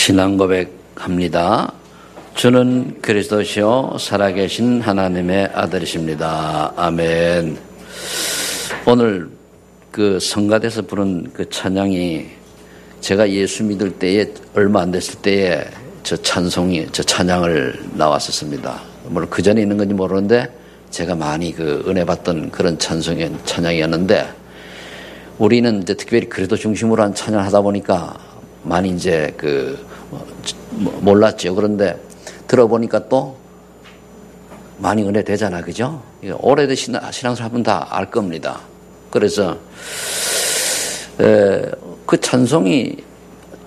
신앙 고백합니다. 주는 그리스도시요 살아계신 하나님의 아들이십니다. 아멘. 오늘 그 성가대에서 부른 그 찬양이 제가 예수 믿을 때에 얼마 안 됐을 때에 저 찬양을 나왔었습니다. 물론 그 전에 있는 건지 모르는데 제가 많이 그 은혜 받던 그런 찬양이었는데 우리는 이제 특별히 그리스도 중심으로 한 찬양을 하다 보니까 많이 이제 몰랐죠. 그런데 들어보니까 또 많이 은혜 되잖아. 그죠? 오래된 신앙생활 하면 다 알 겁니다. 그래서, 그 찬송이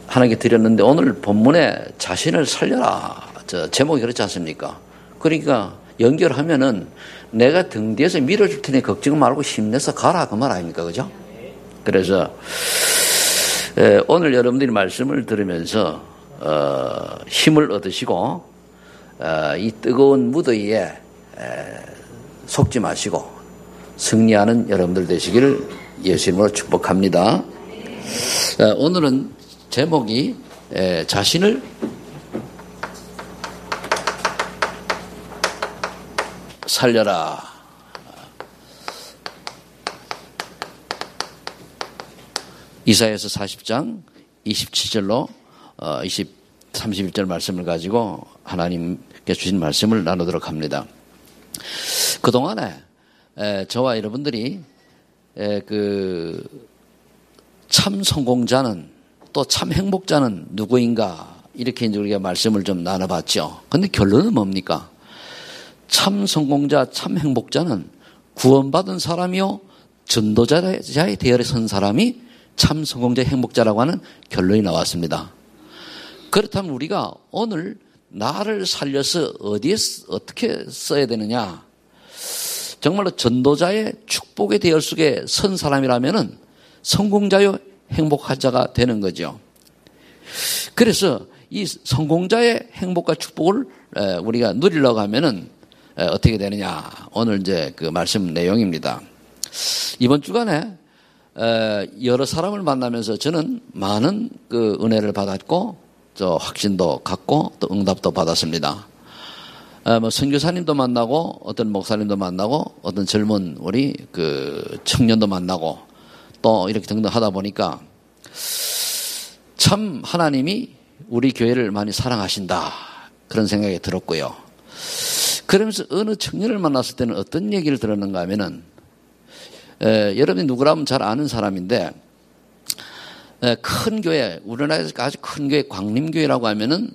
하나님께 드렸는데 오늘 본문에 자신을 살려라. 제목이 그렇지 않습니까? 그러니까 연결하면은 내가 등 뒤에서 밀어줄 테니 걱정 말고 힘내서 가라. 그 말 아닙니까? 그죠? 그래서, 오늘 여러분들이 말씀을 들으면서 힘을 얻으시고 이 뜨거운 무더위에 속지 마시고 승리하는 여러분들 되시기를 예수 이름으로 축복합니다. 오늘은 제목이 자신을 살려라. 이사야서 40장 27절로 31절 말씀을 가지고 하나님께 주신 말씀을 나누도록 합니다. 그동안에 저와 여러분들이 참 성공자는 또 참 행복자는 누구인가 이렇게 이제 우리가 말씀을 좀 나눠봤죠. 그런데 결론은 뭡니까? 참 성공자, 참 행복자는 구원받은 사람이요 전도자의 대열에 선 사람이 참 성공자 행복자라고 하는 결론이 나왔습니다. 그렇다면 우리가 오늘 나를 살려서 어디에 어떻게 써야 되느냐? 정말로 전도자의 축복의 대열 속에 선 사람이라면은 성공자요 행복한 자가 되는 거죠. 그래서 이 성공자의 행복과 축복을 우리가 누리려고 하면은 어떻게 되느냐? 오늘 이제 그 말씀 내용입니다. 이번 주간에 여러 사람을 만나면서 저는 많은 그 은혜를 받았고, 저 확신도 갖고 또 응답도 받았습니다. 선교사님도 만나고, 어떤 목사님도 만나고, 어떤 젊은 우리 그 청년도 만나고, 또 이렇게 등등 하다 보니까 참 하나님이 우리 교회를 많이 사랑하신다. 그런 생각이 들었고요. 그러면서 어느 청년을 만났을 때는 어떤 얘기를 들었는가 하면은, 여러분이 누구라면 잘 아는 사람인데, 큰 교회, 우리나라에서 아주 큰 교회, 광림교회라고 하면은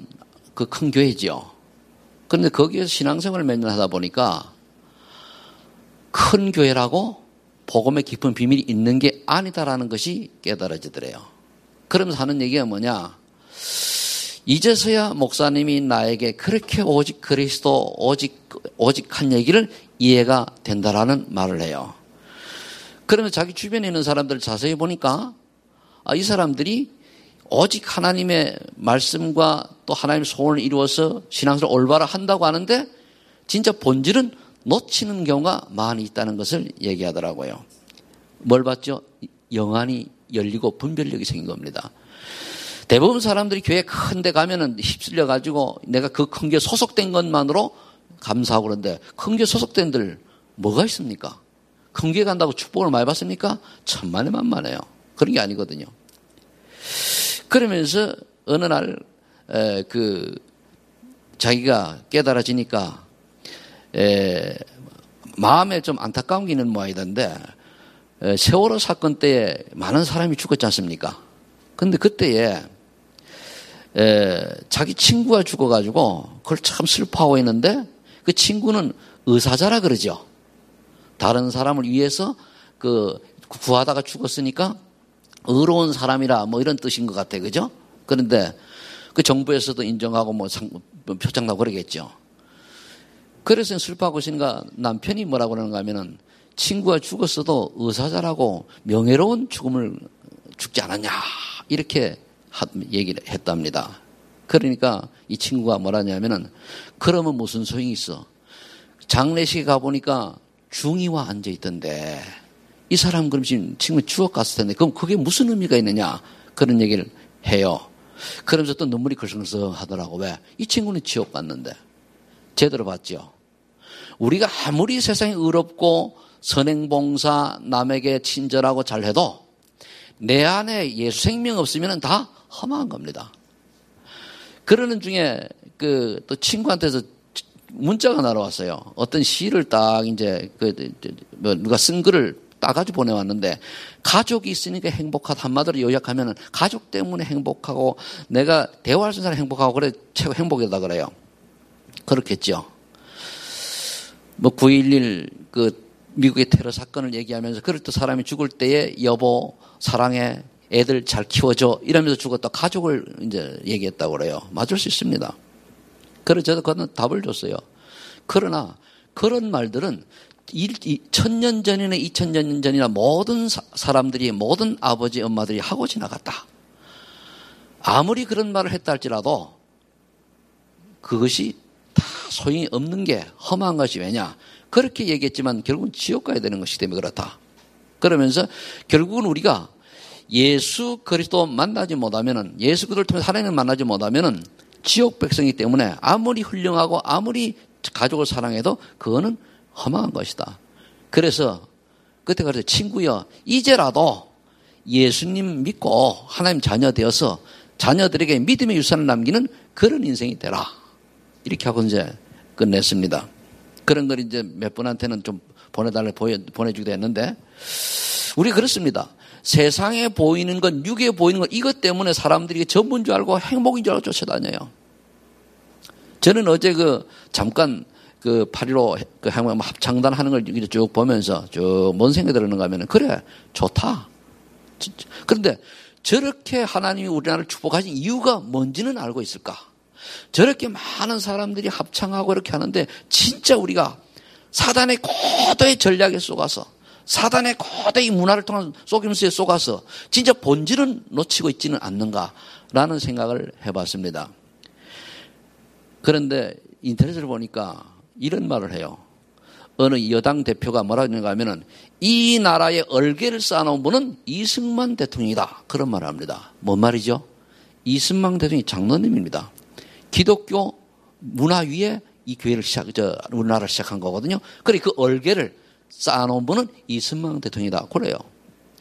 그 큰 교회죠. 그런데 거기에서 신앙생활을 몇 년 하다 보니까 큰 교회라고 복음의 깊은 비밀이 있는 게 아니다라는 것이 깨달아지더래요. 그러면서 하는 얘기가 뭐냐? 이제서야 목사님이 나에게 그렇게 오직 그리스도, 오직한 얘기를 이해가 된다라는 말을 해요. 그러면서 자기 주변에 있는 사람들을 자세히 보니까 이 사람들이 오직 하나님의 말씀과 또 하나님의 소원을 이루어서 신앙생활을 올바로 한다고 하는데 진짜 본질은 놓치는 경우가 많이 있다는 것을 얘기하더라고요. 뭘 봤죠? 영안이 열리고 분별력이 생긴 겁니다. 대부분 사람들이 교회 큰 데 가면은 휩쓸려 가지고 내가 그 큰 교회 소속된 것만으로 감사하고 그런데 큰 교회 소속된 들 뭐가 있습니까? 큰 교회 간다고 축복을 많이 받습니까? 천만에 만만해요. 그런 게 아니거든요. 그러면서 어느 날 자기가 깨달아지니까 마음에 좀 안타까운 게 있는 모양이던데 세월호 사건 때에 많은 사람이 죽었지 않습니까? 근데 그때에 자기 친구가 죽어가지고 그걸 참 슬퍼하고 있는데 그 친구는 의사자라 그러죠. 다른 사람을 위해서 구하다가 죽었으니까 의로운 사람이라 뭐 이런 뜻인 것 같아. 그죠? 그런데 그 정부에서도 인정하고 뭐 표창 나고 그러겠죠. 그래서 슬퍼하고 있으니까 남편이 뭐라고 그러는가 하면은 친구가 죽었어도 의사자라고 명예로운 죽음을 죽지 않았냐. 이렇게 얘기를 했답니다. 그러니까 이 친구가 뭐라냐면은 그러면 무슨 소용이 있어. 장례식에 가보니까 중이와 앉아있던데 이 사람 그럼 지금 친구 죽어갔을 텐데 그럼 그게 무슨 의미가 있느냐 그런 얘기를 해요. 그러면서 또 눈물이 글썽글썽 하더라고. 왜? 이 친구는 지옥 갔는데. 제대로 봤죠. 우리가 아무리 세상이 의롭고 선행봉사, 남에게 친절하고 잘해도 내 안에 예수 생명 없으면 다 험한 겁니다. 그러는 중에 또 친구한테서 문자가 날아왔어요. 어떤 시를 딱 이제 누가 쓴 글을 따가지고 보내왔는데, 가족이 있으니까 행복하다. 한마디로 요약하면은 가족 때문에 행복하고 내가 대화할 수 있는 사람 행복하고 그래 최고 행복이다 그래요. 그렇겠죠. 9.11 미국의 테러 사건을 얘기하면서 그럴 때 사람이 죽을 때에 여보 사랑해 애들 잘 키워줘 이러면서 죽었다 가족을 이제 얘기했다고 그래요. 맞을 수 있습니다. 그래서 저도 그건 답을 줬어요. 그러나 그런 말들은 1000년 전이나 2000년 전이나 모든 사람들이 모든 아버지 엄마들이 하고 지나갔다. 아무리 그런 말을 했다 할지라도 그것이 다 소용이 없는 게 험한 것이 왜냐. 그렇게 얘기했지만 결국은 지옥 가야 되는 것이기 때문에 그렇다. 그러면서 결국은 우리가 예수 그리스도 만나지 못하면은, 예수 그리스도를 통해서 하나님을 만나지 못하면은 지옥 백성이기 때문에 아무리 훌륭하고 아무리 가족을 사랑해도 그거는 험한 것이다. 그래서 그때 그래서 친구여 이제라도 예수님 믿고 하나님 자녀 되어서 자녀들에게 믿음의 유산을 남기는 그런 인생이 되라. 이렇게 하고 이제 끝냈습니다. 그런 걸 이제 몇 분한테는 좀 보내주기도 했는데, 우리 그렇습니다. 세상에 보이는 것, 육에 보이는 것, 이것 때문에 사람들이 전부인 줄 알고 행복인 줄 알고 쫓아다녀요. 저는 어제 잠깐 8.15 합창단 하는 걸 쭉 보면서 쭉 뭔 생각이 들었는가 하면, 그래, 좋다. 진짜. 그런데 저렇게 하나님이 우리나라를 축복하신 이유가 뭔지는 알고 있을까? 저렇게 많은 사람들이 합창하고 이렇게 하는데 진짜 우리가 사단의 고도의 전략에 속아서, 사단의 고도의 문화를 통한 속임수에 속아서 진짜 본질은 놓치고 있지는 않는가라는 생각을 해봤습니다. 그런데 인터넷을 보니까 이런 말을 해요. 어느 여당 대표가 뭐라고 했는가 하면은, 이 나라의 얼개를 쌓아놓은 분은 이승만 대통령이다. 그런 말을 합니다. 뭔 말이죠? 이승만 대통령이 장로님입니다. 기독교 문화 위에 이 교회를 우리나라를 시작한 거거든요. 그래, 그 얼개를 쌓아놓은 분은 이승만 대통령이다. 그래요.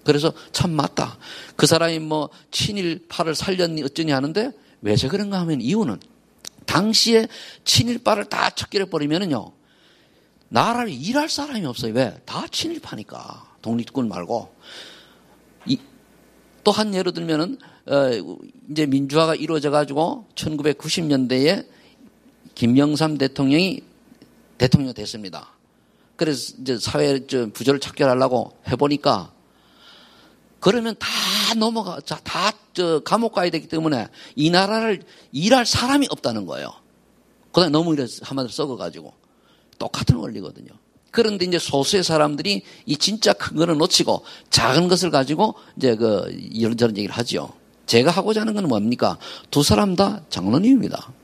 그래서 참 맞다. 그 사람이 친일파를 살렸니 어쩌니 하는데, 왜 그런가 하면 이유는 당시에 친일파를 다 척결해버리면은요, 나라를 일할 사람이 없어요. 왜? 다 친일파니까. 독립군 말고. 또 한 예로 들면은, 이제 민주화가 이루어져가지고 1990년대에 김영삼 대통령이 대통령 됐습니다. 그래서 이제 사회 부조를 척결하려고 해보니까, 그러면 다 감옥 가야 되기 때문에 이 나라를 일할 사람이 없다는 거예요. 그다음에 너무 한마디로 썩어가지고. 똑같은 원리거든요. 그런데 이제 소수의 사람들이 이 진짜 큰 거는 놓치고 작은 것을 가지고 이제 이런저런 얘기를 하죠. 제가 하고자 하는 건 뭡니까? 두 사람 다 장로님입니다.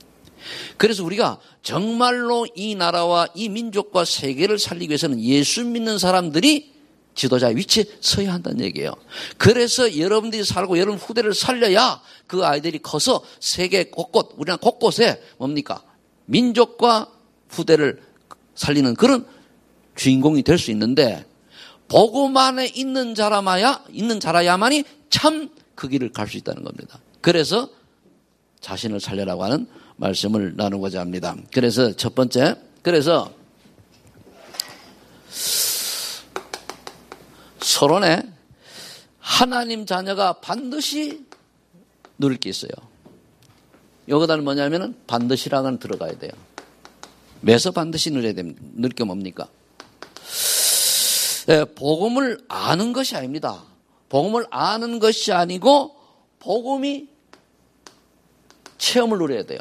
그래서 우리가 정말로 이 나라와 이 민족과 세계를 살리기 위해서는 예수 믿는 사람들이 지도자의 위치에 서야 한다는 얘기예요. 그래서 여러분들이 살고 여러분 후대를 살려야 그 아이들이 커서 세계 곳곳, 우리나라 곳곳에 뭡니까? 민족과 후대를 살리는 그런 주인공이 될 수 있는데, 복음 안에 있는 자라야만이 참 그 길을 갈 수 있다는 겁니다. 그래서 자신을 살려라고 하는 말씀을 나누고자 합니다. 그래서 첫 번째, 그래서 서론에 하나님 자녀가 반드시 누릴 게 있어요. 여기다는 뭐냐면은 반드시라고는 들어가야 돼요. 매서 반드시 누려야 됩니다. 누릴 게 뭡니까? 복음을 아는 것이 아닙니다. 복음을 아는 것이 아니고 복음이 체험을 누려야 돼요.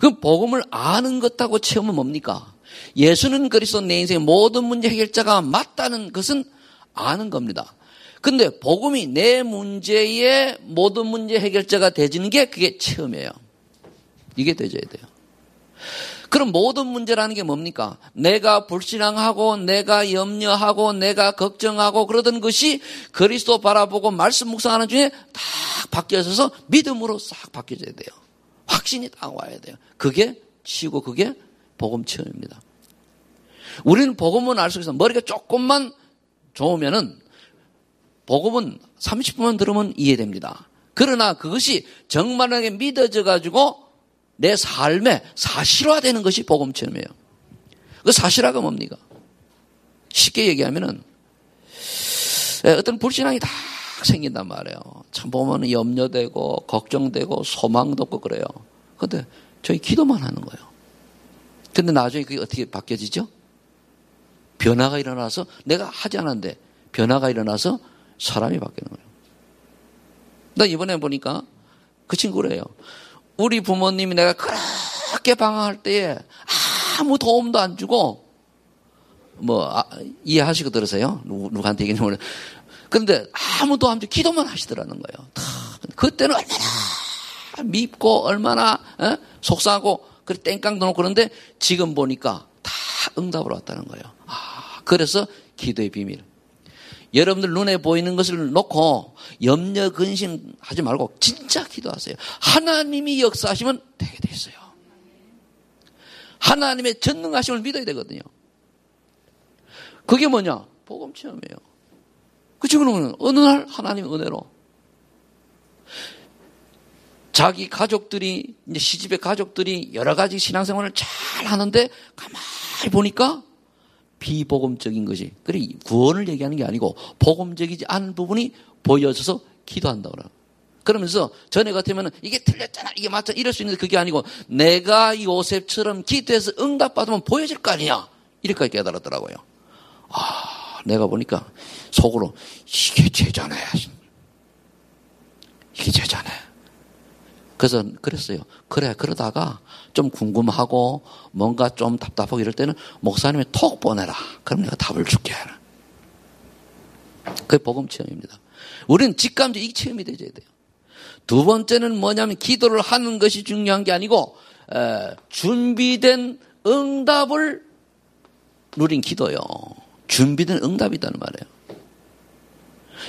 그럼 복음을 아는 것하고 체험은 뭡니까? 예수는 그리스도 내 인생의 모든 문제 해결자가 맞다는 것은 아는 겁니다. 근데 복음이 내 문제의 모든 문제 해결자가 되지는 게 그게 체험이에요. 이게 되져야 돼요. 그럼 모든 문제라는 게 뭡니까? 내가 불신앙하고 내가 염려하고 내가 걱정하고 그러던 것이 그리스도 바라보고 말씀 묵상하는 중에 딱 바뀌어져서 믿음으로 싹 바뀌어져야 돼요. 확신이 딱 와야 돼요. 그게 치고 그게 복음 체험입니다. 우리는 복음은 알 수 있어. 머리가 조금만 좋으면은 복음은 30분만 들으면 이해됩니다. 그러나 그것이 정말하게 믿어져 가지고 내 삶에 사실화되는 것이 복음 체험이에요. 그 사실화가 뭡니까? 쉽게 얘기하면은 어떤 불신앙이 다 생긴단 말이에요. 참 보면 염려되고 걱정되고 소망도 없고 그래요. 그런데 저희 기도만 하는 거예요. 근데 나중에 그게 어떻게 바뀌어지죠? 변화가 일어나서 내가 하지 않았는데 변화가 일어나서 사람이 바뀌는 거예요. 나 이번에 보니까 그 친구래요. 우리 부모님이 내가 그렇게 방황할 때에 아무 도움도 안 주고 이해하시고 들으세요? 누구한테 얘기는 모르겠어요. 그런데 아무도 안 주고 기도만 하시더라는 거예요. 그때는 얼마나 밉고 얼마나 속상하고 땡깡도 놓고 그런데 지금 보니까 다 응답으로 왔다는 거예요. 그래서 기도의 비밀. 여러분들 눈에 보이는 것을 놓고 염려 근심하지 말고 진짜 기도하세요. 하나님이 역사하시면 되게 돼 있어요. 하나님의 전능하심을 믿어야 되거든요. 그게 뭐냐? 복음 체험이에요. 그 친구는 어느 날 하나님의 은혜로 자기 가족들이 이제 시집의 가족들이 여러 가지 신앙생활을 잘 하는데 가만히 보니까 비복음적인 것이, 그래 구원을 얘기하는 게 아니고 복음적이지 않은 부분이 보여져서 기도한다고 그래요. 그러면서 전에 같으면 이게 틀렸잖아, 이게 맞잖아 이럴 수 있는데 그게 아니고 내가 요셉처럼 기도해서 응답받으면 보여질 거 아니냐 이렇게 깨달았더라고요. 내가 보니까 속으로 이게 제자네. 이게 제자네. 그래서 그랬어요. 그래, 그러다가 좀 궁금하고 뭔가 좀 답답하고 이럴 때는 목사님이 톡 보내라. 그럼 내가 답을 줄게. 그게 복음 체험입니다. 우리는 직감적 이 체험이 되어야 돼요. 두 번째는 뭐냐면 기도를 하는 것이 중요한 게 아니고 준비된 응답을 누린 기도요. 준비된 응답이라는 말이에요.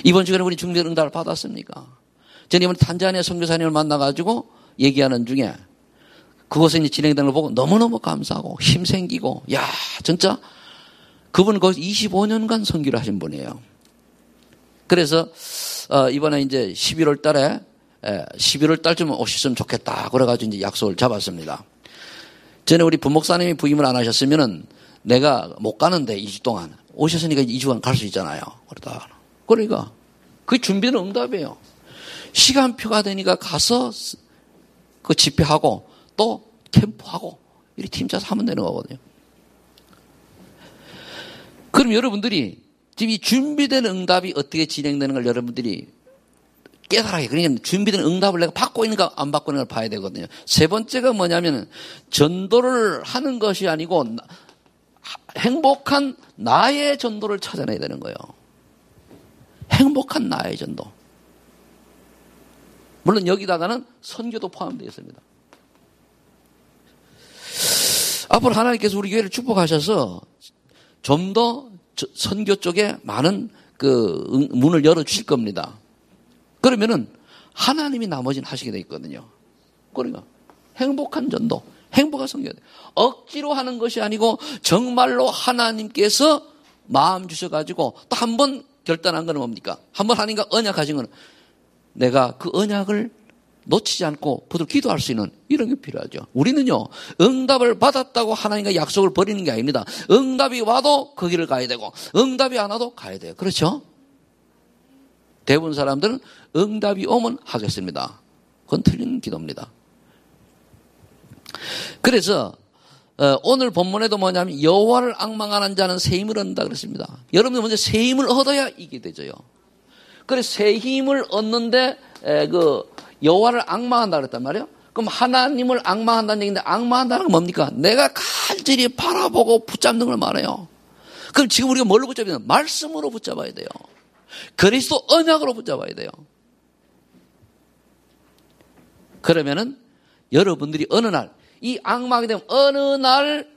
이번 주간에 우리 준비된 응답을 받았습니까? 저는 이번에 탄자니아 선교사님을 만나가지고 얘기하는 중에 그곳에 이제 진행되는 걸 보고 너무너무 감사하고 힘 생기고, 야, 진짜 그분은 거기서 25년간 선교를 하신 분이에요. 그래서, 이번에 이제 11월 달쯤 오셨으면 좋겠다. 그래가지고 이제 약속을 잡았습니다. 전에 우리 부목사님이 부임을 안 하셨으면은 내가 못 가는데 2주 동안 오셨으니까 2주간 갈 수 있잖아요. 그러니까 그게 준비된 응답이에요. 시간표가 되니까 가서 그 집회하고 또 캠프하고 이렇게 팀 짜서 하면 되는 거거든요. 그럼 여러분들이 지금 이 준비된 응답이 어떻게 진행되는 걸 여러분들이 깨달아야, 그러니까 준비된 응답을 내가 받고 있는가 안 받고 있는가 봐야 되거든요. 세 번째가 뭐냐면 전도를 하는 것이 아니고 행복한 나의 전도를 찾아내야 되는 거예요. 행복한 나의 전도. 물론 여기다가는 선교도 포함되어 있습니다. 앞으로 하나님께서 우리 교회를 축복하셔서 좀 더 선교 쪽에 많은 그 문을 열어주실 겁니다. 그러면은 하나님이 나머지는 하시게 돼 있거든요. 그러니까 행복한 전도, 행복한 선교. 억지로 하는 것이 아니고 정말로 하나님께서 마음 주셔가지고 또 한 번 결단한 건 뭡니까? 한 번 하니까 언약하신 건 내가 그 언약을 놓치지 않고 부드럽게 기도할 수 있는 이런 게 필요하죠. 우리는요, 응답을 받았다고 하나님과 약속을 버리는 게 아닙니다. 응답이 와도 그 길을 가야 되고 응답이 안 와도 가야 돼요. 그렇죠? 대부분 사람들은 응답이 오면 하겠습니다. 그건 틀린 기도입니다. 그래서 오늘 본문에도 뭐냐면 여호와를 앙망하는 자는 새 힘을 얻는다 그랬습니다. 여러분들 먼저 새 힘을 얻어야 이게 되죠. 그래서 새 힘을 얻는데 그 여호와를 앙망한다 그랬단 말이에요. 그럼 하나님을 앙망한다는 얘기인데 앙망한다는 건 뭡니까? 내가 간절히 바라보고 붙잡는 걸 말해요. 그럼 지금 우리가 뭘로 붙잡아야 돼요? 말씀으로 붙잡아야 돼요. 그리스도 언약으로 붙잡아야 돼요. 그러면은 여러분들이 어느 날 이 악마가 되면 어느 날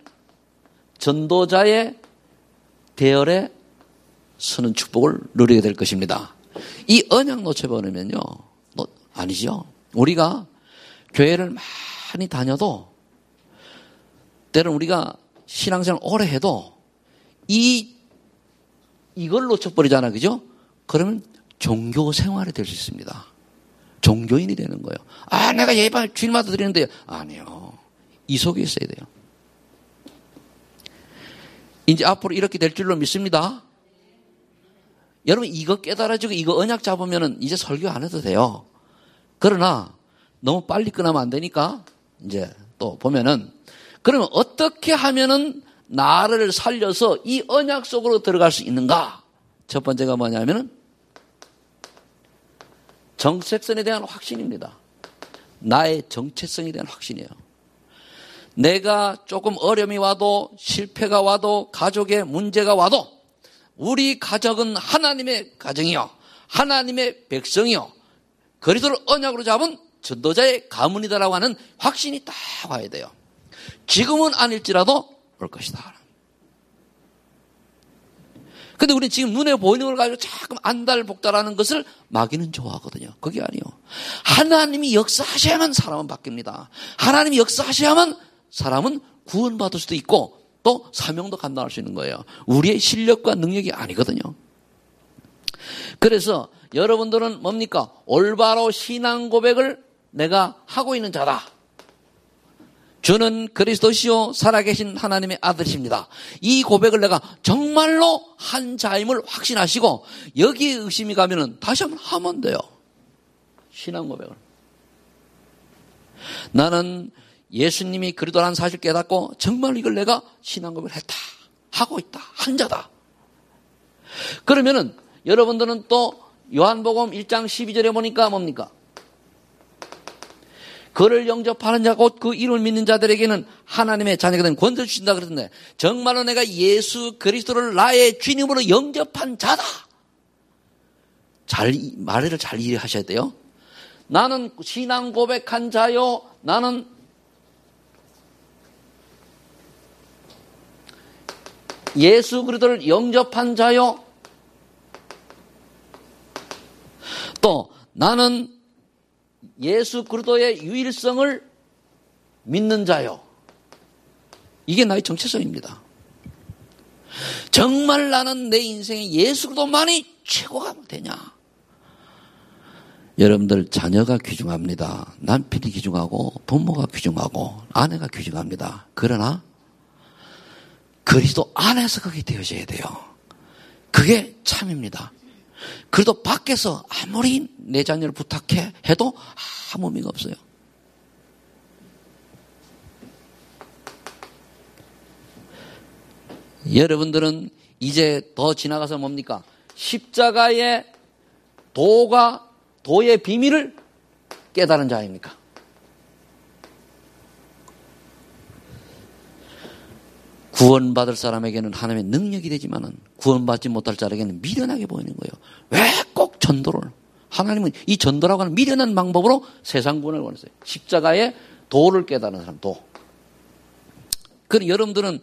전도자의 대열에 서는 축복을 누리게 될 것입니다. 이 언약 놓쳐버리면요. 아니죠. 우리가 교회를 많이 다녀도 때로는 우리가 신앙생활 오래 해도 이걸 놓쳐버리잖아. 그죠? 그러면 종교 생활이 될 수 있습니다. 종교인이 되는 거예요. 아, 내가 예배 주일마다 드리는데 아니요. 이 속에 있어야 돼요. 이제 앞으로 이렇게 될 줄로 믿습니다. 여러분 이거 깨달아지고 이거 언약 잡으면은 이제 설교 안 해도 돼요. 그러나 너무 빨리 끝나면 안 되니까 이제 또 보면은 그러면 어떻게 하면은 나를 살려서 이 언약 속으로 들어갈 수 있는가? 첫 번째가 뭐냐면은 정체성에 대한 확신입니다. 나의 정체성에 대한 확신이에요. 내가 조금 어려움이 와도 실패가 와도 가족에 문제가 와도 우리 가족은 하나님의 가정이요. 하나님의 백성이요. 그리스도를 언약으로 잡은 전도자의 가문이다라고 하는 확신이 딱 와야 돼요. 지금은 아닐지라도 올 것이다. 근데 우리는 지금 눈에 보이는 걸 가지고 자꾸 안달복달하는 것을 마귀는 좋아하거든요. 그게 아니에요. 하나님이 역사하셔야만 사람은 바뀝니다. 하나님이 역사하셔야만 사람은 구원받을 수도 있고 또 사명도 감당할 수 있는 거예요. 우리의 실력과 능력이 아니거든요. 그래서 여러분들은 뭡니까? 올바로 신앙 고백을 내가 하고 있는 자다. 주는 그리스도시요 살아계신 하나님의 아들이십니다. 이 고백을 내가 정말로 한 자임을 확신하시고 여기에 의심이 가면은 다시 한번 하면 돼요. 신앙 고백을. 나는 예수님이 그리스도라는 사실을 깨닫고 정말 이걸 내가 신앙 고백을 했다. 하고 있다. 한 자다. 그러면은 여러분들은 또 요한복음 1장 12절에 보니까 뭡니까? 그를 영접하는 자 곧 그 이름을 믿는 자들에게는 하나님의 자녀가 되는 권세를 주신다 그랬는데 정말로 내가 예수 그리스도를 나의 주님으로 영접한 자다. 말을 잘 이해하셔야 돼요. 나는 신앙 고백한 자요. 나는 예수 그리스도를 영접한 자요. 또 나는 예수 그리스도의 유일성을 믿는 자요. 이게 나의 정체성입니다. 정말 나는 내 인생에 예수 그리스도만이 최고가 되냐? 여러분들 자녀가 귀중합니다. 남편이 귀중하고 부모가 귀중하고 아내가 귀중합니다. 그러나 그리스도 안에서 그게 되어져야 돼요. 그게 참입니다. 그래도 밖에서 아무리 내 자녀를 부탁해 해도 아무 의미가 없어요. 여러분들은 이제 더 지나가서 뭡니까? 십자가의 도의 비밀을 깨달은 자입니까? 구원받을 사람에게는 하나님의 능력이 되지만은 구원받지 못할 자에게는 미련하게 보이는 거예요. 왜 꼭 전도를? 하나님은 이 전도라고 하는 미련한 방법으로 세상 구원을 원했어요. 십자가의 도를 깨달은 사람, 도. 그럼 여러분들은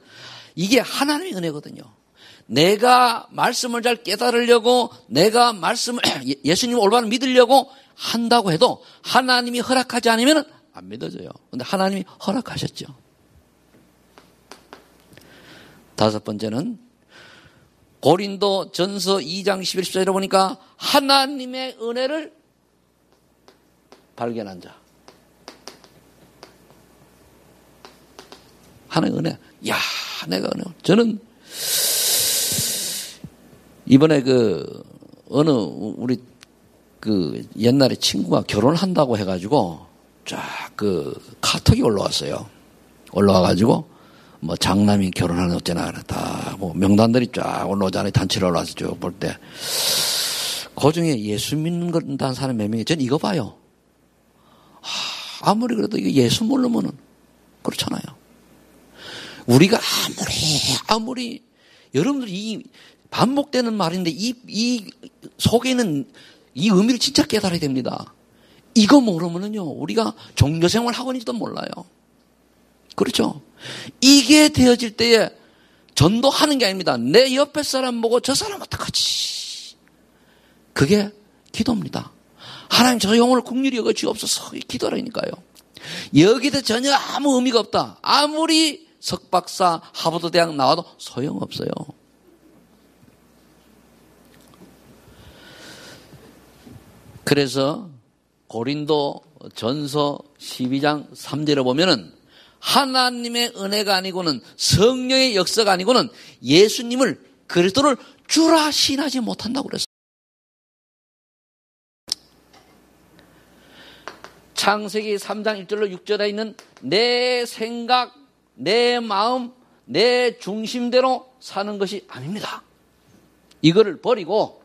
이게 하나님의 은혜거든요. 내가 말씀을 잘 깨달으려고 내가 말씀을 예수님을 올바로 믿으려고 한다고 해도 하나님이 허락하지 않으면 안 믿어져요. 그런데 하나님이 허락하셨죠. 다섯 번째는 고린도 전서 2장 11, 14절에 보니까 하나님의 은혜를 발견한 자. 하나님의 은혜. 야, 내가 은혜. 저는 이번에 어느 우리 옛날에 친구가 결혼한다고 해가지고 쫙 카톡이 올라왔어요. 올라와가지고 뭐 장남이 결혼하는 어쩌나 다 뭐 명단들이 쫙 올라오잖아요. 단체로 올라와서 쭉 볼 때 그중에 예수 믿는다는 사람 몇 명이 전 이거 봐요. 아무리 그래도 이거 예수 모르면은 그렇잖아요. 우리가 아무리 여러분들 이 반복되는 말인데 이 속에 있는 이 의미를 진짜 깨달아야 됩니다. 이거 모르면은요 우리가 종교생활 학원인지도 몰라요. 그렇죠? 이게 되어질 때에 전도하는 게 아닙니다. 내 옆에 사람 보고 저 사람 어떡하지? 그게 기도입니다. 하나님 저 영혼을 긍휼히 여겨 주옵소서. 기도라니까요. 여기도 전혀 아무 의미가 없다. 아무리 석박사 하버드 대학 나와도 소용없어요. 그래서 고린도 전서 12장 3절에 보면은 하나님의 은혜가 아니고는 성령의 역사가 아니고는 예수님을 그리스도를 주라 신하지 못한다고 그랬어요. 창세기 3장 1절로 6절에 있는 내 생각, 내 마음, 내 중심대로 사는 것이 아닙니다. 이거를 버리고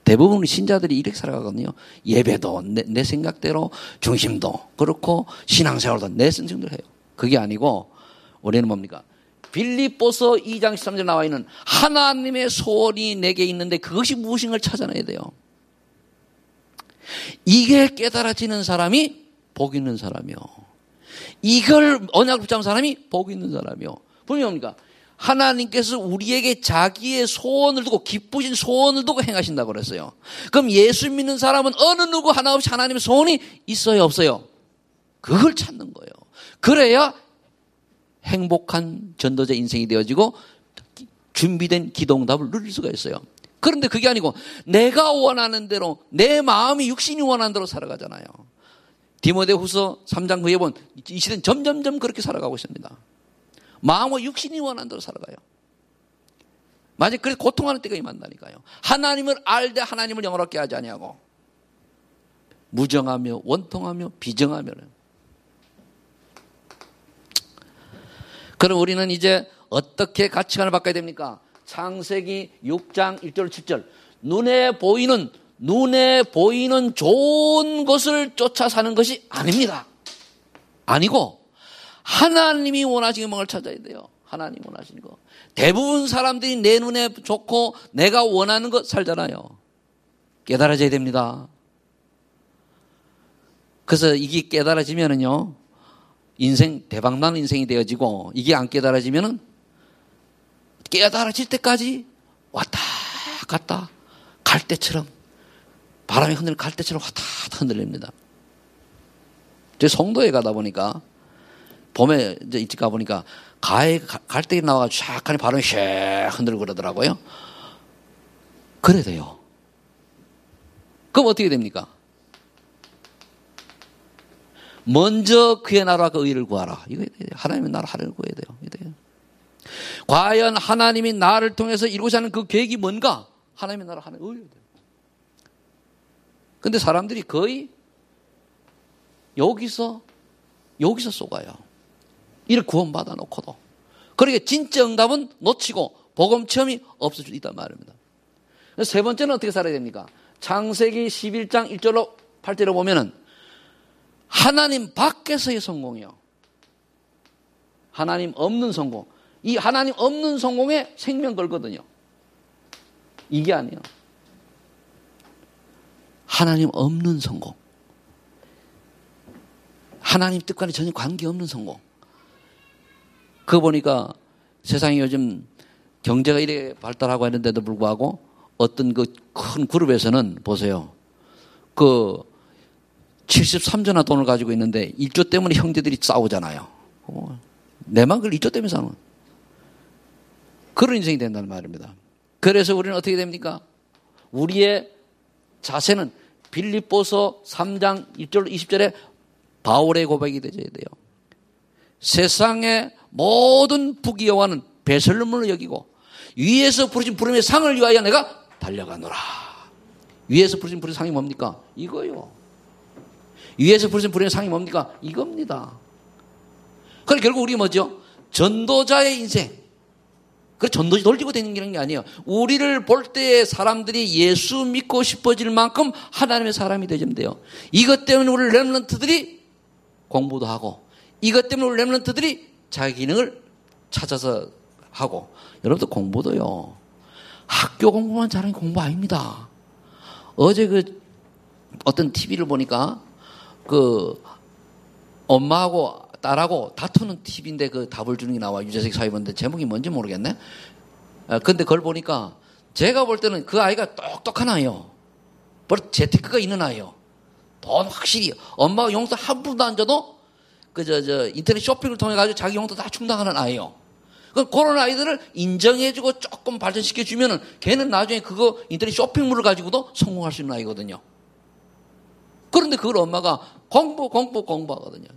대부분 신자들이 이렇게 살아가거든요. 예배도 내 생각대로, 중심도 그렇고 신앙생활도 내 생각대로 해요. 그게 아니고 우리는 뭡니까? 빌립보서 2장 13절에 나와 있는 하나님의 소원이 내게 있는데 그것이 무엇인가를 찾아내야 돼요. 이게 깨달아지는 사람이 복 있는 사람이요. 이걸 언약을 붙잡은 사람이 복 있는 사람이요. 분명히 뭡니까? 하나님께서 우리에게 자기의 소원을 두고 기쁘신 소원을 두고 행하신다고 그랬어요. 그럼 예수 믿는 사람은 어느 누구 하나 없이 하나님의 소원이 있어요, 없어요? 그걸 찾는 거예요. 그래야 행복한 전도자 인생이 되어지고 준비된 기도응답을 누릴 수가 있어요. 그런데 그게 아니고 내가 원하는 대로 내 마음이 육신이 원하는 대로 살아가잖아요. 디모데후서 3장 후에 보면 이 시대는 점점점 그렇게 살아가고 있습니다. 마음과 육신이 원하는 대로 살아가요. 만약 그래서 고통하는 때가 임한다니까요. 하나님을 알되 하나님을 영원롭게 하지 아니하고 무정하며 원통하며 비정하며. 그럼 우리는 이제 어떻게 가치관을 바꿔야 됩니까? 창세기 6장 1절 7절 눈에 보이는 좋은 것을 쫓아 사는 것이 아닙니다. 아니고 하나님이 원하시는 것을 찾아야 돼요. 하나님 원하시는 거. 대부분 사람들이 내 눈에 좋고 내가 원하는 것 살잖아요. 깨달아져야 됩니다. 그래서 이게 깨달아지면은요, 인생 대박나는 인생이 되어지고 이게 안 깨달아지면은 깨달아질 때까지 왔다 갔다 갈대처럼 바람이 흔들리는 갈대처럼 왔다 갔다 흔들립니다. 제 송도에 가다 보니까 봄에 이제 일찍 가보니까 가에 갈대기 나와가지고 쫙 하니 바람이 샥 흔들고 그러더라고요. 그래야 돼요. 그럼 어떻게 됩니까? 먼저 그의 나라와 그 의를 구하라. 이거 하나님의 나라 하나를 구해야 돼요. 이래요. 과연 하나님이 나를 통해서 이루고자 하는 그 계획이 뭔가? 하나님의 나라 하나를 의해야 돼요. 근데 사람들이 거의 여기서 쏘가요. 이를 구원받아 놓고도. 그러니까 진짜 응답은 놓치고 복음 체험이 없을 수 있단 말입니다. 세 번째는 어떻게 살아야 됩니까? 창세기 11장 1절로 8절로 보면은 하나님 밖에서의 성공이요. 하나님 없는 성공. 이 하나님 없는 성공에 생명 걸거든요. 이게 아니에요. 하나님 없는 성공. 하나님 뜻과는 전혀 관계없는 성공. 그거 보니까 세상에 요즘 경제가 이래 발달하고 있는데도 불구하고 어떤 그 큰 그룹에서는 보세요. 그 73조나 돈을 가지고 있는데 1조 때문에 형제들이 싸우잖아요. 내만 그걸 1조 때문에 싸우는 그런 인생이 된다는 말입니다. 그래서 우리는 어떻게 됩니까? 우리의 자세는 빌립보서 3장 1절 20절에 바울의 고백이 되어야 돼요. 세상의 모든 부귀영화는 배설물로 여기고 위에서 부르신 부름의 상을 위하여 내가 달려가노라. 위에서 부르신 부름의 상이 뭡니까? 이거요. 위에서 부르신 부름의 상이 뭡니까? 이겁니다. 그럼 결국 우리 뭐죠? 전도자의 인생. 그 전도지 돌리고 다니는 게 아니에요. 우리를 볼 때 사람들이 예수 믿고 싶어질 만큼 하나님의 사람이 되면 돼요. 이것 때문에 우리 렘넌트들이 공부도 하고 이것 때문에 우리 렘넌트들이 자기 기능을 찾아서 하고 여러분들 공부도요. 학교 공부만 잘하는 공부 아닙니다. 어제 어떤 TV를 보니까 엄마하고 딸하고 다투는 TV인데 그 답을 주는 게 나와. 유재석 사회본인데 제목이 뭔지 모르겠네. 근데 그걸 보니까 제가 볼 때는 그 아이가 똑똑한 아이요. 벌써 재테크가 있는 아이요. 돈 확실히 엄마가 용돈 한 푼도 안 줘도 인터넷 쇼핑을 통해 가지고 자기 용돈 다 충당하는 아이요. 그런 아이들을 인정해주고 조금 발전시켜주면은 걔는 나중에 그거 인터넷 쇼핑몰을 가지고도 성공할 수 있는 아이거든요. 그런데 그걸 엄마가 공부하거든요.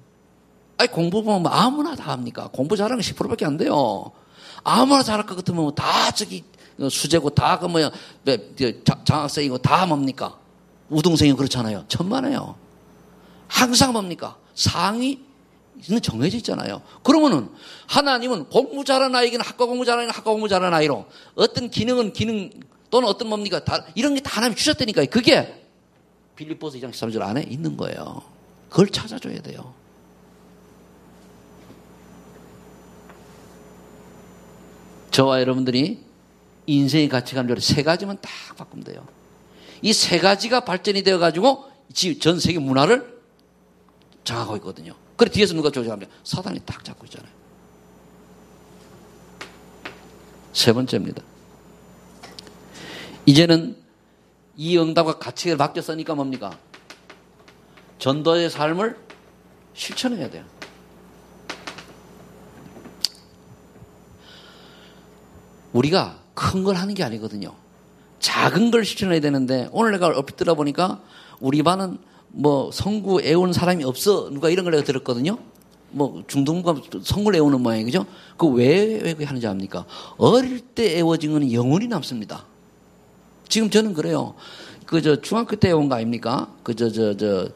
아니, 공부 보면 뭐 아무나 다 합니까? 공부 잘하는 게 10%밖에 안 돼요. 아무나 잘할 것 같으면 다 수재고 다 장학생이고 다 뭡니까? 우등생이 그렇잖아요. 천만에요. 항상 뭡니까? 상위는 정해져 있잖아요. 그러면은 하나님은 공부 잘하는 아이에게는 학과 공부 잘하는 학과 공부 잘하는 아이로 어떤 기능은 기능 또는 어떤 뭡니까? 이런 게 다 하나님이 주셨다니까요. 그게 빌립보서 2장 13절 안에 있는 거예요. 그걸 찾아줘야 돼요. 저와 여러분들이 인생의 가치관을 세 가지만 딱 바꾸면 돼요. 이 세 가지가 발전이 되어가지고 전 세계 문화를 장악하고 있거든요. 그래 뒤에서 누가 조정합니까? 사단이 딱 잡고 있잖아요. 세 번째입니다. 이제는 이 응답과 가치가 바뀌었으니까 뭡니까? 전도의 삶을 실천해야 돼요. 우리가 큰 걸 하는 게 아니거든요. 작은 걸 실천해야 되는데 오늘 내가 얼핏 들어보니까 우리 반은 뭐 성구 애우는 사람이 없어. 누가 이런 걸 내가 들었거든요. 뭐 중등부가 성구를 애우는 모양이죠. 그 왜 하는지 압니까? 어릴 때 애워진 건 영원히 남습니다. 지금 저는 그래요. 중학교 때 애운 거 아닙니까?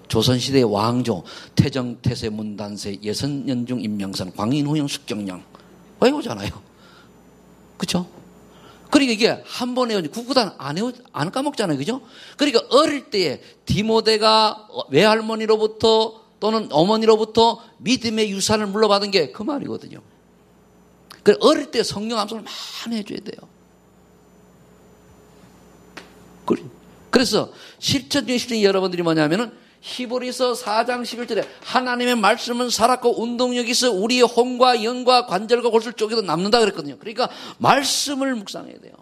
조선시대의 왕조, 태정, 태세, 문단세, 예선연중, 임명선, 광인호영, 숙경량. 외우잖아요. 그쵸? 그러니까 이게 한 번 외우지, 구구단 안 까먹잖아요. 그죠? 그러니까 어릴 때에 디모데가 외할머니로부터 또는 어머니로부터 믿음의 유산을 물려받은 게 그 말이거든요. 그래서 어릴 때 성경 암송을 많이 해줘야 돼요. 그래서 실천 중에 실천이 여러분들이 뭐냐면은 히브리서 4장 11절에 하나님의 말씀은 살았고 운동력이 있어 우리의 혼과 영과 관절과 골수를 쪼개도 남는다 그랬거든요. 그러니까 말씀을 묵상해야 돼요.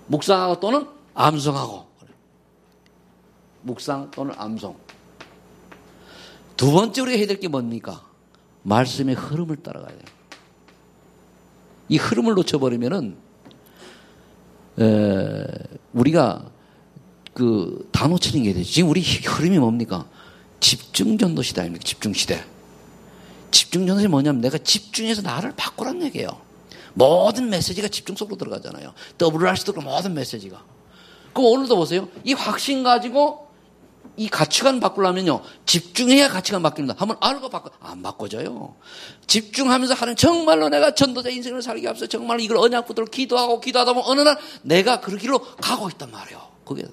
묵상하고 또는 암송하고. 묵상 또는 암송. 두 번째 우리가 해야 될 게 뭡니까? 말씀의 흐름을 따라가야 돼요. 이 흐름을 놓쳐버리면은 우리가 다 놓치는 게 되죠. 지금 우리 흐름이 뭡니까? 집중전도 시대 아닙니까? 집중시대. 집중전도는 뭐냐면 내가 집중해서 나를 바꾸라는 얘기예요. 모든 메시지가 집중 속으로 들어가잖아요. WRC도 그런 모든 메시지가. 그럼 오늘도 보세요. 이 확신 가지고 이 가치관 바꾸려면요. 집중해야 가치관 바뀝니다. 한번 알고 안 바꿔져요. 집중하면서 하는 정말로 내가 전도자 인생을 살기 앞서 정말로 이걸 언약 붙들고 기도하다 보면 어느 날 내가 그 길로 가고 있단 말이에요. 그게.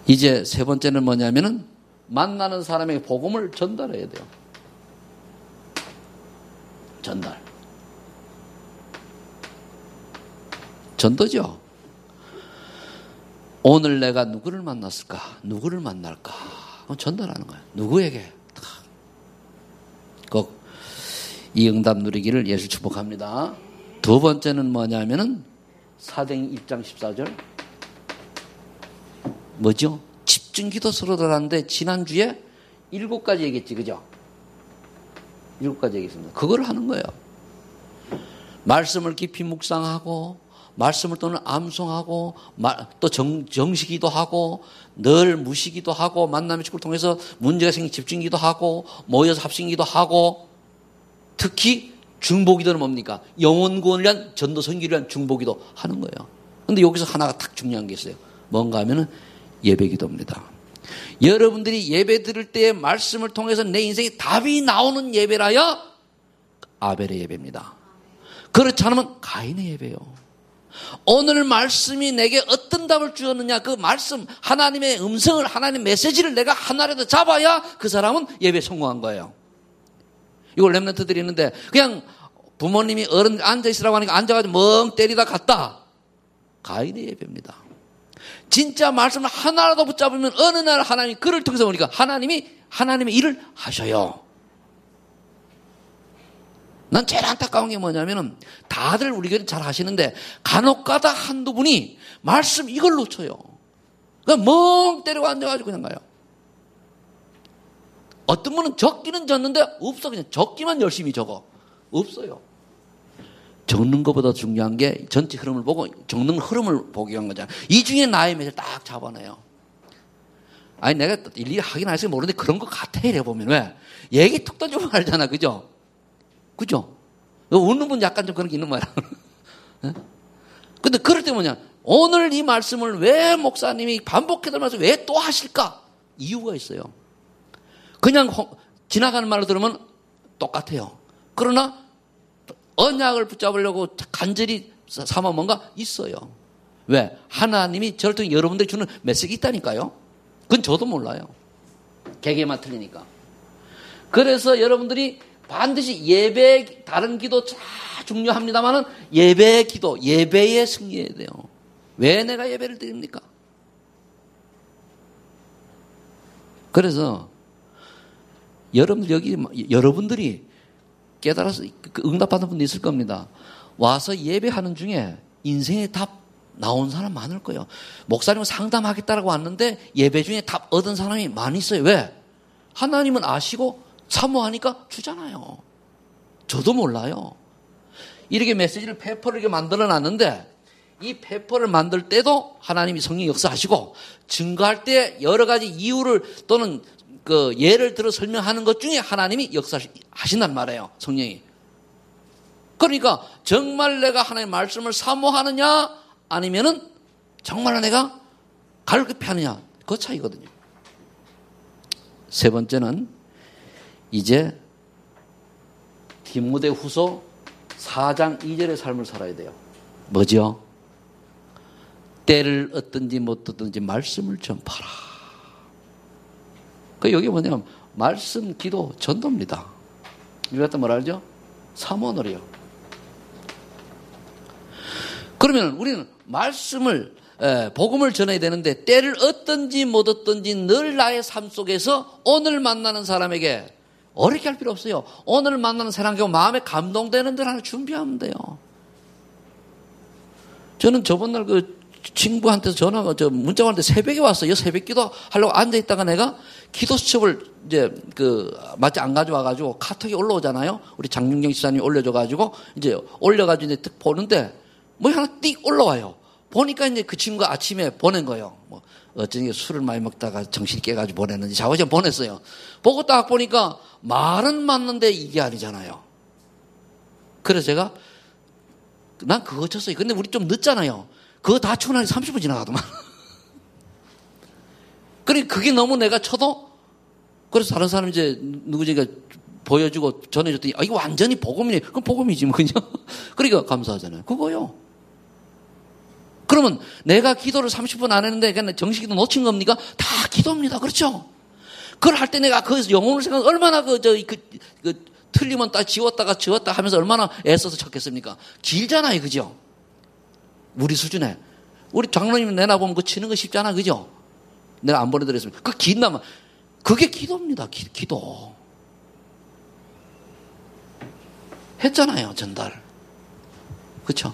이제 세 번째는 뭐냐면은 만나는 사람에게 복음을 전달해야 돼요. 전도죠. 오늘 내가 누구를 만났을까? 누구를 만날까? 그럼 전달하는 거예요. 누구에게? 꼭 이 응답 누리기를 예수 축복합니다. 두 번째는 뭐냐면은 사도행 1장 14절. 뭐죠? 집중기도 서로 들어가는데 지난주에 7가지 얘기했지, 그죠? 7가지 얘기했습니다. 그걸 하는 거예요. 말씀을 깊이 묵상하고 말씀을 또는 암송하고 또 정시기도 하고 늘 무시기도 하고 만남의 축구를 통해서 문제가 생긴 집중기도 하고 모여서 합심기도 하고 특히 중보기도는 뭡니까? 영혼 구원을 위한 전도 선교를 위한 중보기도 하는 거예요. 그런데 여기서 하나가 딱 중요한 게 있어요. 뭔가 하면은 예배기도입니다. 여러분들이 예배 드릴 때의 말씀을 통해서 내 인생에 답이 나오는 예배라야 아벨의 예배입니다. 그렇지 않으면 가인의 예배예요. 오늘 말씀이 내게 어떤 답을 주었느냐, 그 말씀, 하나님의 음성을, 하나님의 메시지를 내가 하나라도 잡아야 그 사람은 예배에 성공한 거예요. 이걸 렘넌트들이 있는데 그냥 부모님이 어른 앉아있으라고 하니까 앉아가지고 멍 때리다 갔다. 가인의 예배입니다. 진짜 말씀을 하나라도 붙잡으면 어느 날 하나님이 그를 통해서 보니까 하나님이 하나님의 일을 하셔요. 난 제일 안타까운 게 뭐냐면은 다들 우리 교회는 잘 하시는데 간혹가다 한두 분이 말씀 이걸 놓쳐요. 그냥 멍 때리고 앉아가지고 그냥 가요. 어떤 분은 적기는 적는데 없어. 그냥 적기만 열심히 적어. 없어요. 적는 것보다 중요한 게 전체 흐름을 보고 적는 흐름을 보기 위한 거잖아요. 이 중에 나의 맥을 딱 잡아내요. 아니 내가 일일이 하긴 할지 모르는데 그런 것 같아 이래 보면 왜? 얘기 툭 던지고 말잖아. 그죠? 그죠? 웃는 분 약간 좀 그런 게 있는 말이야. 근데 그럴 때 뭐냐? 오늘 이 말씀을 왜 목사님이 반복해들면서 왜 또 하실까? 이유가 있어요. 그냥 지나가는 말로 들으면 똑같아요. 그러나 언약을 붙잡으려고 간절히 삼아 뭔가 있어요. 왜? 하나님이 저를 통해 여러분들이 주는 메시지가 있다니까요. 그건 저도 몰라요. 개개만 틀리니까. 그래서 여러분들이 반드시 예배, 다른 기도 다 중요합니다만은 예배 기도, 예배에 승리해야 돼요. 왜 내가 예배를 드립니까? 그래서 여러분들이 깨달아서 응답받는 분도 있을 겁니다. 와서 예배하는 중에 인생의 답 나온 사람 많을 거예요. 목사님은 상담하겠다라고 왔는데 예배 중에 답 얻은 사람이 많이 있어요. 왜? 하나님은 아시고 사모하니까 주잖아요. 저도 몰라요. 이렇게 메시지를 페이퍼를 이렇게 만들어 놨는데 이 페이퍼를 만들 때도 하나님이 성령 역사하시고 증거할 때 여러 가지 이유를 또는 그 예를 들어 설명하는 것 중에 하나님이 역사하신단 말이에요. 성령이. 그러니까 정말 내가 하나님의 말씀을 사모하느냐 아니면은 정말로 내가 갈급해하느냐 그 차이거든요. 세 번째는 이제 디모데후서 4장 2절의 삶을 살아야 돼요. 뭐죠? 때를 얻든지 못 얻든지 말씀을 전파라. 그 여기 뭐냐면 말씀, 기도, 전도입니다. 우리 같은 뭐라 하죠? 사모놀이요. 그러면 우리는 말씀을 복음을 전해야 되는데 때를 얻든지 못 얻든지 늘 나의 삶 속에서 오늘 만나는 사람에게 어렵게 할 필요 없어요. 오늘 만나는 사람에게 마음에 감동되는 들 하나 준비하면 돼요. 저는 저번 날 그 친구한테서 전화가 문자가 왔는데 새벽에 왔어요. 새벽 기도 하려고 앉아있다가 내가 기도 수첩을 이제 마치 안 가져와가지고 카톡이 올라오잖아요. 우리 장윤경 지사님이 올려줘가지고 이제 올려가지고 이제 딱 보는데 뭐 하나 띡 올라와요. 보니까 이제 그 친구가 아침에 보낸 거예요. 뭐 어쩐지 술을 많이 먹다가 정신이 깨가지고 보냈는지 자고전 보냈어요. 보고 딱 보니까 말은 맞는데 이게 아니잖아요. 그래서 제가 난 그거 쳤어요. 근데 우리 좀 늦잖아요. 그거 다 치고 나니 30분 지나가더만. 그러니까 그게 너무 내가 쳐도 그래서 다른 사람이 이제 누구지가 보여주고 전해줬더니 이거 완전히 복음이네. 그럼 복음이지 뭐 그냥. 그러니까 감사하잖아요. 그거요. 그러면 내가 기도를 30분 안 했는데 그냥 정식기도 놓친 겁니까? 다 기도입니다. 그렇죠? 그걸 할 때 내가 그 영혼을 생각 얼마나 틀리면 딱 지웠다 하면서 얼마나 애써서 쳤겠습니까? 길잖아요. 그죠? 우리 수준에. 우리 장로님 내놔보면 그 치는 거 쉽잖아. 그죠? 내가 안 보내드렸습니다. 그 긴다면 그게 기도입니다. 기도. 했잖아요. 전달. 그렇죠?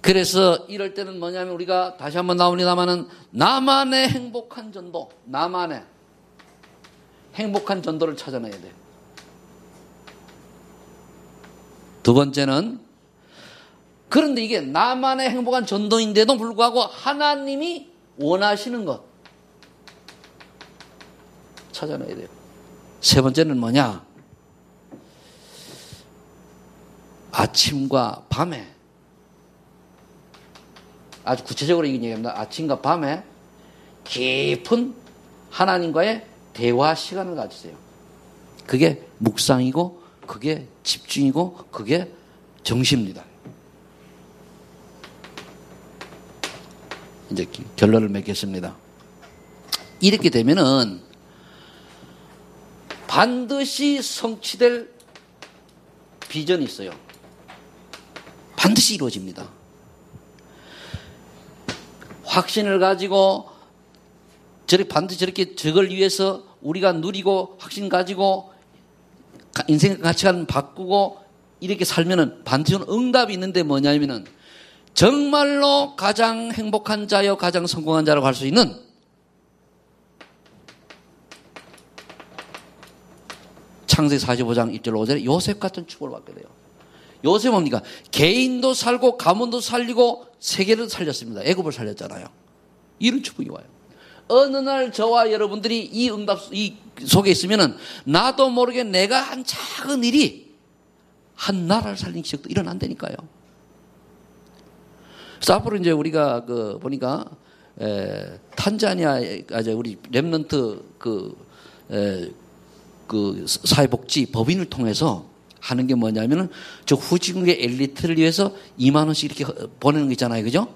그래서 이럴 때는 뭐냐면 우리가 다시 한번 나옵니다마는 나만의 행복한 전도, 나만의 행복한 전도를 찾아내야 돼요. 두 번째는 그런데 이게 나만의 행복한 전도인데도 불구하고 하나님이 원하시는 것 찾아내야 돼요. 세 번째는 뭐냐? 아침과 밤에 아주 구체적으로 얘기합니다. 아침과 밤에 깊은 하나님과의 대화 시간을 가지세요. 그게 묵상이고 그게 집중이고 그게 정시입니다. 이제 결론을 맺겠습니다. 이렇게 되면은 반드시 성취될 비전이 있어요. 반드시 이루어집니다. 확신을 가지고 반드시 저렇게 저걸 위해서 우리가 누리고 확신 가지고 인생 가치관 바꾸고 이렇게 살면은 반드시 응답이 있는데 뭐냐면은 정말로 가장 행복한 자여 가장 성공한 자라고 할 수 있는 창세기 45장 1절 5절에 요셉 같은 축복을 받게 돼요. 요셉은 뭡니까? 개인도 살고 가문도 살리고 세계를 살렸습니다. 애굽을 살렸잖아요. 이런 축복이 와요. 어느 날 저와 여러분들이 이 응답 이 속에 있으면은 나도 모르게 내가 한 작은 일이 한 나라를 살린 기적도 일어난다니까요. 그래서 앞으로 이제 우리가 보니까 탄자니아 우리 렘넌트 사회복지 법인을 통해서 하는 게 뭐냐면은 저 후진국의 엘리트를 위해서 2만 원씩 이렇게 보내는 거 있잖아요, 그죠?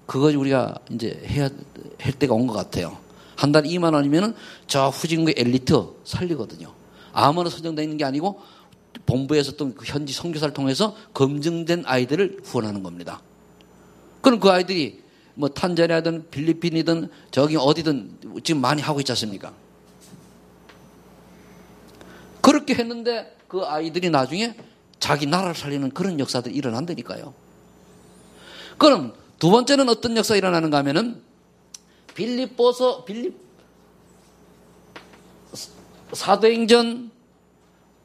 그거 우리가 이제 해야 할 때가 온 것 같아요. 한 달에 2만 원이면은 저 후진국의 엘리트 살리거든요. 아무나 선정되어 있는 게 아니고 본부에서 또 현지 선교사를 통해서 검증된 아이들을 후원하는 겁니다. 그럼 그 아이들이 뭐 탄자니아든 필리핀이든 저기 어디든 지금 많이 하고 있지 않습니까? 그렇게 했는데 그 아이들이 나중에 자기 나라를 살리는 그런 역사들이 일어난다니까요. 그럼 두 번째는 어떤 역사가 일어나는가 하면은 사도행전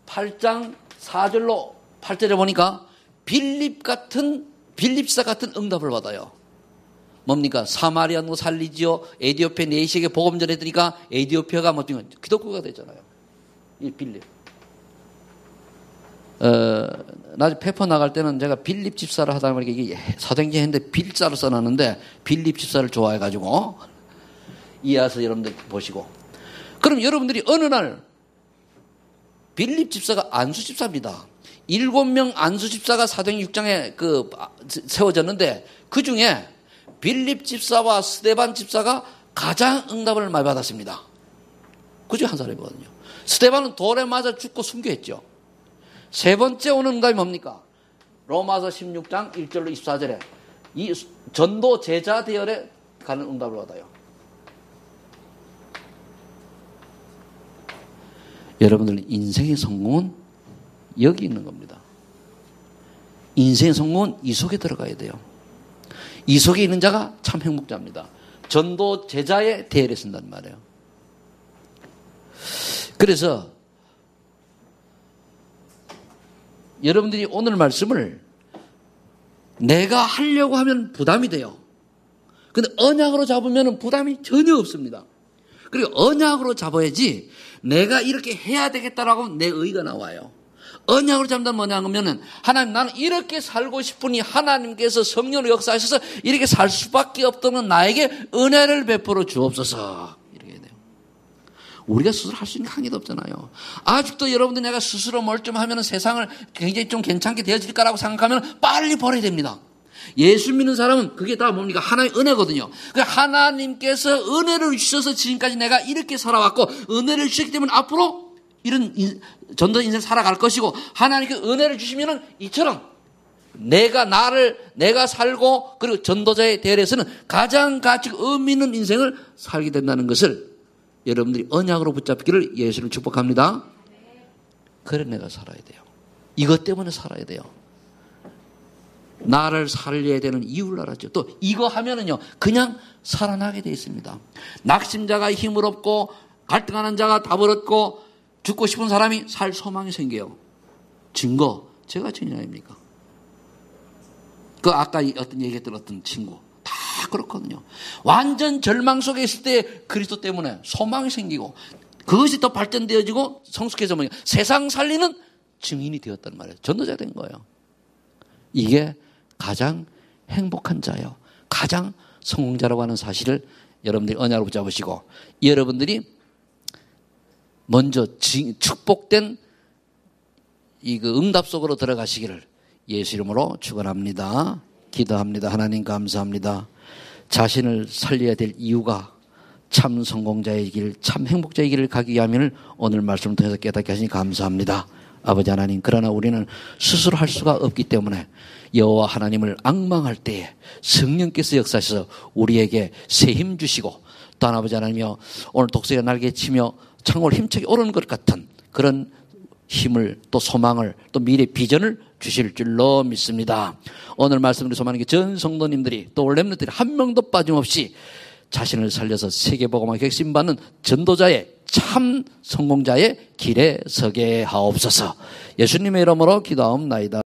8장 4절로 8절에 보니까 빌립사 같은 응답을 받아요. 뭡니까? 사마리아는 살리지요. 에디오피아 내시에게 복음 전해드리니까 에디오피아가 기독교가 됐잖아요. 이 빌립. 나중에 페퍼 나갈 때는 제가 빌립 집사를 하다 보니까 이게 사도행전 했는데 빌자로 써놨는데 빌립 집사를 좋아해가지고 이해해서 여러분들 보시고. 그럼 여러분들이 어느 날 빌립 집사가 안수 집사입니다. 7명 안수 집사가 사도행전 6장에 세워졌는데 그 중에 빌립 집사와 스데반 집사가 가장 응답을 많이 받았습니다. 그 중에 한 사람이거든요. 스데반은 돌에 맞아 죽고 순교했죠. 세 번째 오는 응답이 뭡니까? 로마서 16장 1절로 24절에 이 전도 제자 대열에 가는 응답을 받아요. 여러분들 인생의 성공은 여기 있는 겁니다. 인생의 성공은 이 속에 들어가야 돼요. 이 속에 있는 자가 참 행복자입니다. 전도 제자의 대열에 쓴단 말이에요. 그래서 여러분들이 오늘 말씀을 내가 하려고 하면 부담이 돼요. 근데 언약으로 잡으면 부담이 전혀 없습니다. 그리고 언약으로 잡아야지 내가 이렇게 해야 되겠다라고 내 의가 나와요. 언약으로 잡는다는 뭐냐 하면은 하나님 나는 이렇게 살고 싶으니 하나님께서 성령으로 역사하셔서 이렇게 살 수밖에 없다는 나에게 은혜를 베풀어 주옵소서. 이렇게 해야 돼요. 우리가 스스로 할 수 있는 게 한 개도 없잖아요. 아직도 여러분들 내가 스스로 뭘 좀 하면 세상을 굉장히 좀 괜찮게 되어질 거라고 생각하면 빨리 버려야 됩니다. 예수 믿는 사람은 그게 다 뭡니까? 하나님의 은혜거든요. 하나님께서 은혜를 주셔서 지금까지 내가 이렇게 살아왔고 은혜를 주셨기 때문에 앞으로 이런 전도 인생 살아갈 것이고 하나님께 은혜를 주시면은 이처럼 내가 살고 그리고 전도자의 대열에서는 가장 가치 의미 있는 인생을 살게 된다는 것을 여러분들이 언약으로 붙잡기를 예수를 축복합니다. 그래 내가 살아야 돼요. 이것 때문에 살아야 돼요. 나를 살려야 되는 이유를 알았죠. 또 이거 하면은요 그냥 살아나게 되어 있습니다. 낙심자가 힘을 얻고 갈등하는 자가 답을 얻고 죽고 싶은 사람이 살 소망이 생겨요. 증거 제가 증인 아닙니까? 그 아까 어떤 얘기했던 어떤 친구 다 그렇거든요. 완전 절망 속에 있을 때 그리스도 때문에 소망이 생기고 그것이 더 발전되어지고 성숙해서 세상 살리는 증인이 되었단 말이에요. 전도자 된 거예요. 이게 가장 행복한 자예요. 가장 성공자라고 하는 사실을 여러분들이 언약으로 붙잡으시고 여러분들이 먼저 축복된 이 응답 속으로 들어가시기를 예수 이름으로 축원합니다. 기도합니다. 하나님 감사합니다. 자신을 살려야 될 이유가 참 성공자의 길, 참 행복자의 길을 가기 위함을 오늘 말씀을 통해서 깨닫게 하시니 감사합니다. 아버지 하나님, 그러나 우리는 스스로 할 수가 없기 때문에 여호와 하나님을 앙망할 때에 성령께서 역사하셔서 우리에게 새 힘 주시고, 또한 아버지 하나님이여, 오늘 독수리가 날개 치며 창고를 힘차게 오르는 것 같은 그런 힘을, 또 소망을, 또 미래 비전을 주실 줄로 믿습니다. 오늘 말씀으로 소망하는 게 전 성도님들이, 또 렘넌트들이 한 명도 빠짐없이 자신을 살려서 세계복음화 객심받는 전도자의 참 성공자의 길에 서게 하옵소서. 예수님의 이름으로 기도하옵나이다.